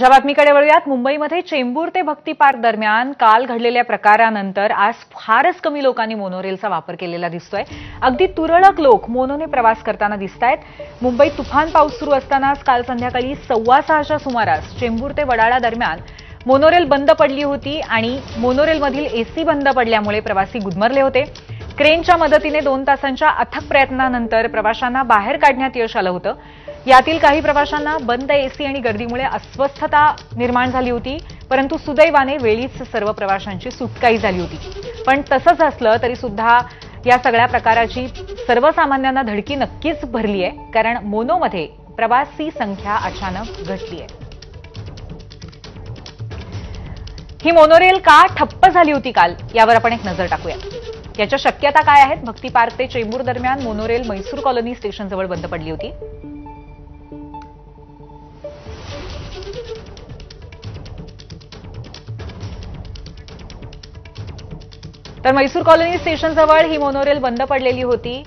ज्या बातमीकडे वळूयात, मुंबईमध्ये चेंबूर ते भक्ती पार्क दरम्यान काल घडलेल्या प्रकारानंतर आज फारच कमी लोकांनी मोनोरेलचा वापर केलेला दिसतोय. अगदी तुरळक लोक मोनोने प्रवास करताना दिसतायत. मुंबईत तुफान पाऊस सुरू असतानाच काल संध्याकाळी 6:15च्या सुमारास चेंबूर ते वडाळा दरम्यान मोनोरेल बंद पडली होती आणि मोनोरेलमधील एसी बंद पडल्यामुळे प्रवासी गुदमरले होते. क्रेनच्या मदतीने 2 तासांच्या अथक प्रयत्नानंतर प्रवाशांना बाहेर काढण्यात यश आलं होतं. यातील काही प्रवाशांना बंद एसी आणि गर्दीमुळे अस्वस्थता निर्माण झाली होती, परंतु सुदैवाने वेळीच सर्व प्रवाशांची सुटकाही झाली होती. पण तसंच असलं तरी सुद्धा या सगळ्या प्रकाराची सर्वसामान्यांना धडकी नक्कीच भरली आहे, कारण मोनोमध्ये प्रवासी संख्या अचानक घटली आहे. ही मोनोरेल का ठप्प झाली होती काल, यावर आपण एक नजर टाकूया. याच्या शक्यता काय आहेत? भक्ती पार्क ते चेंबूर दरम्यान मोनोरेल म्हैसूर कॉलनी स्टेशनजवळ बंद पडली होती. तर म्हैसूर कॉलनी स्टेशनजवळ ही मोनोरेल बंद पडलेली होती.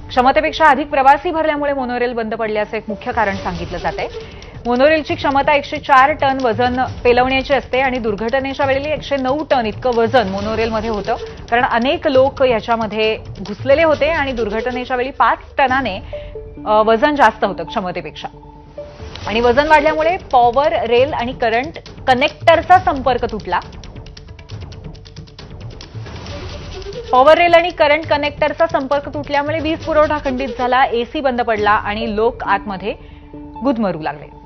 क्षमतेपेक्षा अधिक प्रवासी भरल्यामुळे मोनोरेल बंद पडल्याचं एक मुख्य कारण सांगितलं जातंय. मोनोरेलची क्षमता 104 टन वजन पेलवण्याची असते आणि दुर्घटनेच्या वेळी 109 टन इतकं वजन मोनोरेलमध्ये होतं, कारण अनेक लोक याच्यामध्ये घुसलेले होते आणि दुर्घटनेच्या वेळी 5 टनाने वजन जास्त होतं क्षमतेपेक्षा. आणि वजन वाढल्यामुळे पॉवर रेल आणि करंट कनेक्टरचा संपर्क तुटला. पॉवर रेल आणि करंट कनेक्टरचा संपर्क तुटल्यामुळे वीज पुरवठा खंडित झाला, एसी बंद पडला आणि लोक आतमध्ये गुदमरू लागले.